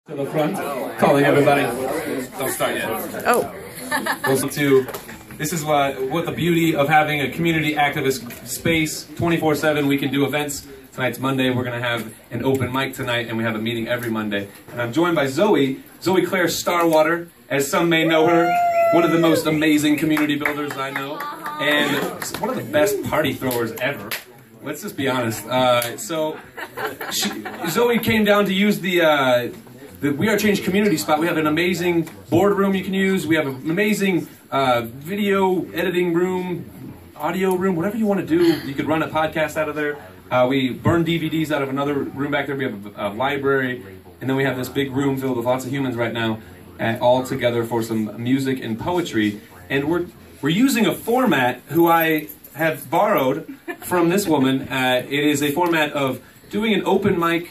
To the front, calling everybody. Don't start yet. Oh. This is what the beauty of having a community activist space, 24/7. We can do events. Tonight's Monday. We're going to have an open mic tonight, and we have a meeting every Monday. And I'm joined by Zoe Clare Starwater, as some may know her, one of the most amazing community builders I know, and one of the best party throwers ever. Let's just be honest. Zoe came down to use the We Are Change community spot. We have an amazing boardroom you can use. We have an amazing video editing room, audio room, whatever you want to do. You could run a podcast out of there. We burn DVDs out of another room back there. We have a library. And then we have this big room filled with lots of humans right now, all together for some music and poetry. And we're using a format who I have borrowed from this woman. It is a format of doing an open mic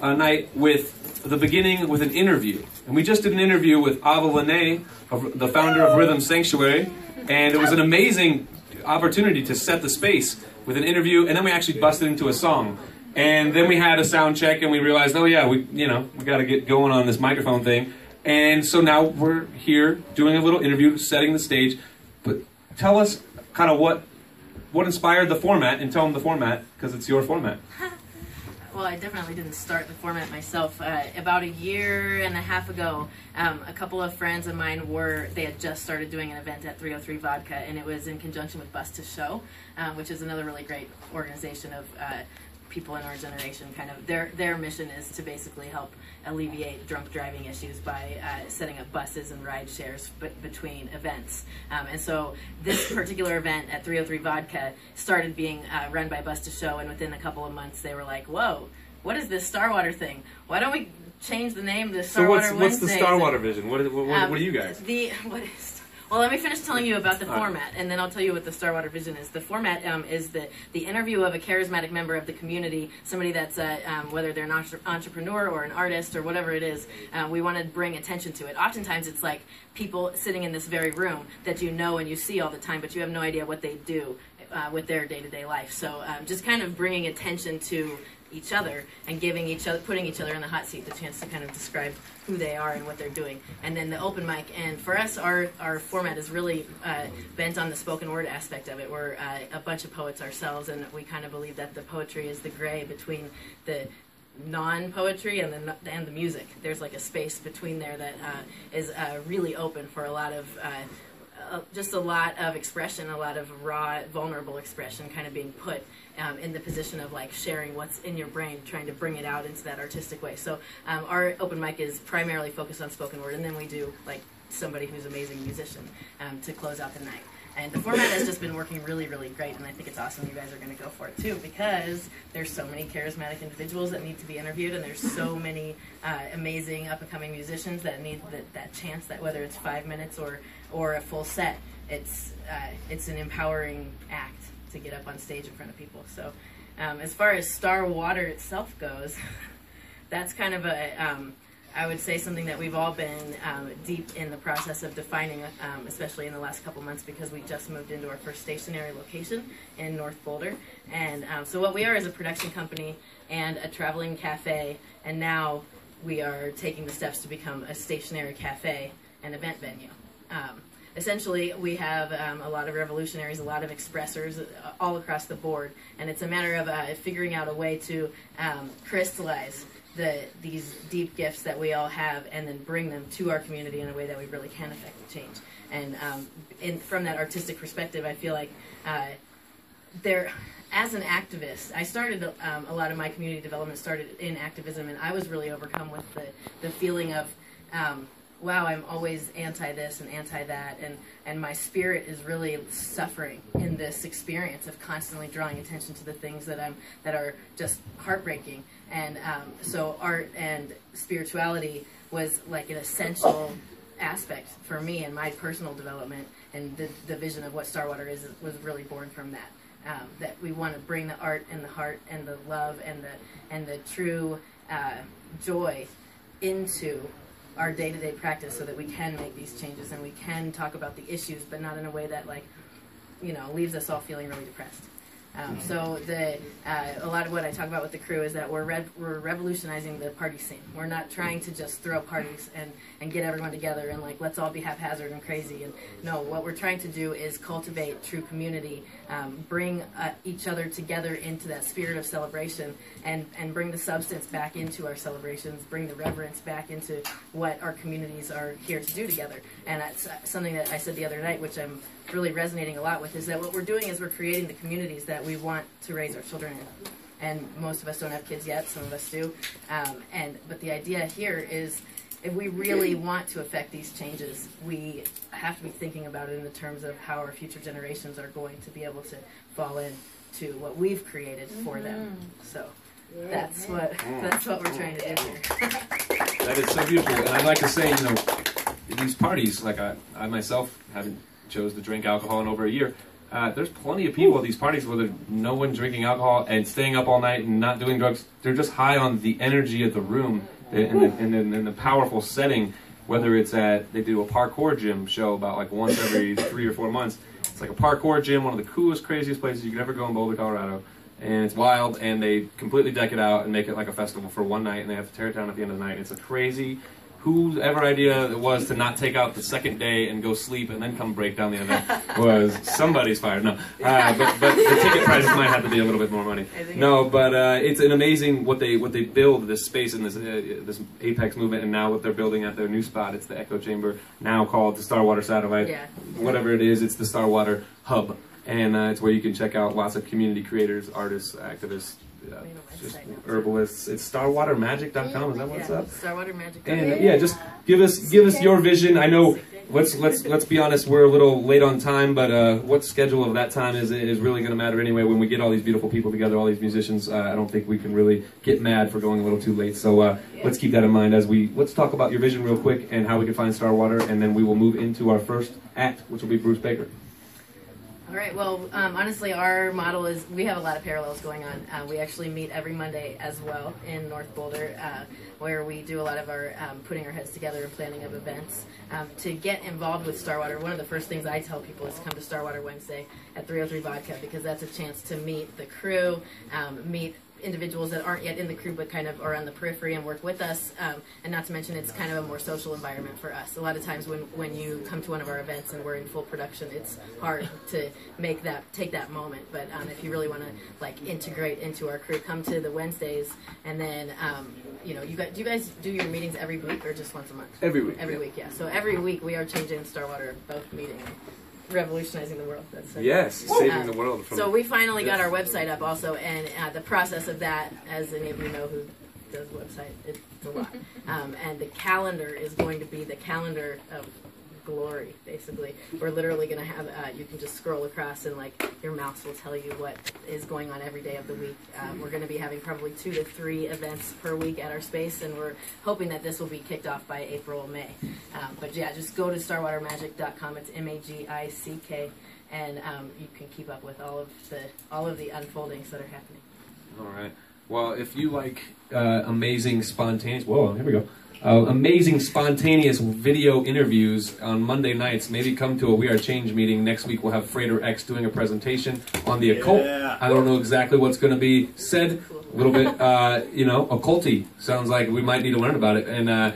night with the beginning with an interview. And we just did an interview with Ava Lene, the founder of Rhythm Sanctuary, and it was an amazing opportunity to set the space with an interview, and then we actually busted into a song. And then we had a sound check, and we realized, oh yeah, we got to get going on this microphone thing. And so now we're here doing a little interview, setting the stage. But tell us kind of what inspired the format, and tell them the format, because it's your format. Well, I definitely didn't start the format myself. About a year and a half ago, a couple of friends of mine they had just started doing an event at 303 Vodka, and it was in conjunction with Bus to Show, which is another really great organization of people in our generation. Kind of their mission is to basically help alleviate drunk driving issues by setting up buses and ride shares between events. And so this particular event at 303 Vodka started being run by Bus to Show, and within a couple of months they were like, whoa, what is this Starwater thing? Why don't we change the name to Starwater So what's the Starwater vision? What are you guys? Well, let me finish telling you about the format, and then I'll tell you what the Starwater vision is. The format is the interview of a charismatic member of the community, somebody that's, whether they're an entrepreneur or an artist or whatever it is, we want to bring attention to it. Oftentimes it's like people sitting in this very room that you know and you see all the time, but you have no idea what they do with their day-to-day life. So just kind of bringing attention to each other and putting each other in the hot seat, the chance to kind of describe who they are and what they're doing. And then the open mic, and for us, our format is really bent on the spoken word aspect of it. We're a bunch of poets ourselves, and we kind of believe that the poetry is the gray between the non-poetry and the music. There's like a space between there that is really open for a lot of just a lot of expression, a lot of raw, vulnerable expression kind of being put in the position of like sharing what's in your brain, trying to bring it out into that artistic way. So our open mic is primarily focused on spoken word, and then we do like somebody who's an amazing musician to close out the night. And the format has just been working really, really great, and I think it's awesome you guys are going to go for it too, because there's so many charismatic individuals that need to be interviewed, and there's so many amazing up-and-coming musicians that need that chance, that whether it's 5 minutes or a full set, it's an empowering act to get up on stage in front of people. So as far as Starwater itself goes, that's kind of I would say something that we've all been deep in the process of defining, especially in the last couple months, because we just moved into our first stationary location in North Boulder. And so what we are is a production company and a traveling cafe, and now we are taking the steps to become a stationary cafe and event venue. Essentially, we have a lot of revolutionaries, a lot of expressors all across the board, and it's a matter of figuring out a way to crystallize these deep gifts that we all have, and then bring them to our community in a way that we really can affect the change. And from that artistic perspective, I feel like as an activist, I started a lot of my community development started in activism, and I was really overcome with the feeling of wow, I'm always anti-this and anti-that, and my spirit is really suffering in this experience of constantly drawing attention to the things that are just heartbreaking. And so art and spirituality was like an essential aspect for me in my personal development, and the vision of what Starwater was really born from that. That we want to bring the art and the heart and the love and the true joy into our day-to-day practice, so that we can make these changes and we can talk about the issues, but not in a way that leaves us all feeling really depressed. So a lot of what I talk about with the crew is that we're revolutionizing the party scene. We're not trying to just throw parties and get everyone together and like let's all be haphazard and crazy. And no, what we're trying to do is cultivate true community, bring each other together into that spirit of celebration, and bring the substance back into our celebrations, bring the reverence back into what our communities are here to do together. And that's something that I said the other night, which I'm really resonating a lot with, is that what we're doing is we're creating the communities that we want to raise our children in. And most of us don't have kids yet, some of us do. But the idea here is if we really want to affect these changes, we have to be thinking about it in the terms of how our future generations are going to be able to fall into what we've created for them. So that's what we're trying to do here. That is so beautiful. And I'd like to say, these parties, like I myself haven't chose to drink alcohol in over a year. There's plenty of people at these parties where there's no one drinking alcohol and staying up all night and not doing drugs. They're just high on the energy of the room and the powerful setting. Whether it's they do a parkour gym show about like once every 3 or 4 months. It's like a parkour gym, one of the coolest, craziest places you could ever go in Boulder, Colorado. And it's wild, and they completely deck it out and make it like a festival for one night, and they have to tear it down at the end of the night. It's a crazy, whoever idea it was to not take out the second day and go sleep and then come break down the event was somebody's fired. No, but the ticket prices might have to be a little bit more money. No, but it's an amazing what they build, this space in this Apex movement, and now what they're building at their new spot. It's the Echo Chamber, now called the Starwater Satellite. Yeah. Whatever it is, it's the Starwater Hub. And it's where you can check out lots of community creators, artists, activists, just herbalists. It's starwatermagic.com. Is that what's up? Starwatermagic.com. And yeah, just give us your vision. I know. Let's be honest. We're a little late on time, but what schedule of that time is really going to matter anyway. When we get all these beautiful people together, all these musicians, I don't think we can really get mad for going a little too late. So let's keep that in mind as let's talk about your vision real quick and how we can find Starwater, and then we will move into our first act, which will be Bruce Baker. All right, well, honestly, our model is, we have a lot of parallels going on. We actually meet every Monday as well in North Boulder, where we do a lot of our putting our heads together and planning of events. To get involved with Starwater, one of the first things I tell people is come to Starwater Wednesday at 303 Vodka, because that's a chance to meet the crew, meet individuals that aren't yet in the crew but kind of are on the periphery and work with us, and not to mention it's kind of a more social environment for us. A lot of times when you come to one of our events and we're in full production, it's hard to take that moment, but if you really want to like integrate into our crew, come to the Wednesdays, and then do you guys do your meetings every week or just once a month? Every week. Every week, yeah. So every week we are changing Starwater, both meeting. Revolutionizing the world. That's it. Yes, saving the world. So we finally got our website up also, and the process of that, as any of you know who does the website, it's a lot. And the calendar is going to be the calendar of glory, basically. We're literally going to have, you can just scroll across and like your mouse will tell you what is going on every day of the week. We're going to be having probably 2 to 3 events per week at our space, and we're hoping that this will be kicked off by April or May. But yeah, just go to starwatermagic.com. It's MAGICK, and you can keep up with all of the unfoldings that are happening. All right. Well, if you like amazing spontaneous, here we go. Amazing spontaneous video interviews on Monday nights. Maybe come to a We Are Change meeting. Next week we'll have Frater X doing a presentation on the occult. I don't know exactly what's going to be said. A little bit, occulty. Sounds like we might need to learn about it and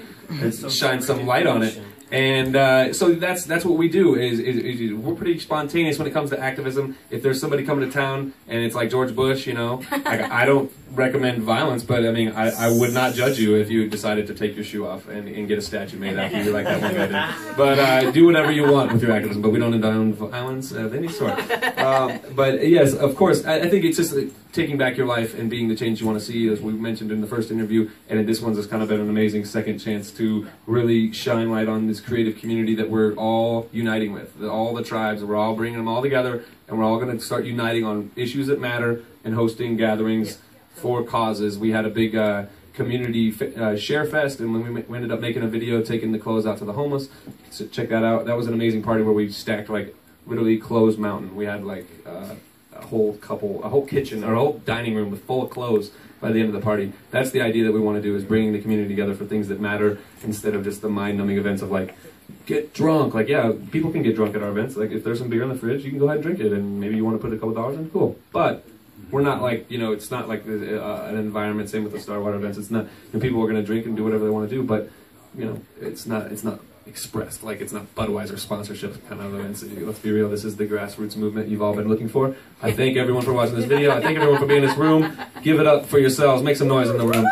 shine some light on it. And so that's what we do. Is we're pretty spontaneous when it comes to activism. If there's somebody coming to town and it's like George Bush, I don't recommend violence, but I mean, I would not judge you if you decided to take your shoe off and get a statue made after you like that one guy did. But do whatever you want with your activism, but we don't condone violence of any sort. But yes, of course, I think it's just taking back your life and being the change you want to see, as we mentioned in the first interview, and this one's has kind of been an amazing second chance to really shine light on this creative community that we're all uniting with, all the tribes. We're all bringing them all together, and we're all going to start uniting on issues that matter and hosting gatherings for causes. We had a big community share fest, and when we ended up making a video taking the clothes out to the homeless. So check that out. That was an amazing party where we stacked like literally clothes mountain. We had like a whole kitchen or a whole dining room with full of clothes by the end of the party. That's the idea that we want to do, is bringing the community together for things that matter instead of just the mind-numbing events of like, get drunk. Like, yeah, people can get drunk at our events. Like, if there's some beer in the fridge, you can go ahead and drink it, and maybe you want to put a couple dollars in, cool. But we're not like, you know, it's not like an environment, same with the Starwater events. It's not, you know, people are going to drink and do whatever they want to do, but, you know, it's not expressed. Like, it's not Budweiser sponsorship kind of events. Let's be real, this is the grassroots movement you've all been looking for. I thank everyone for watching this video. I thank everyone for being in this room. Give it up for yourselves. Make some noise in the room.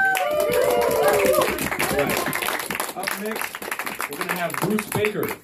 Right. Up next, we're going to have Bruce Baker.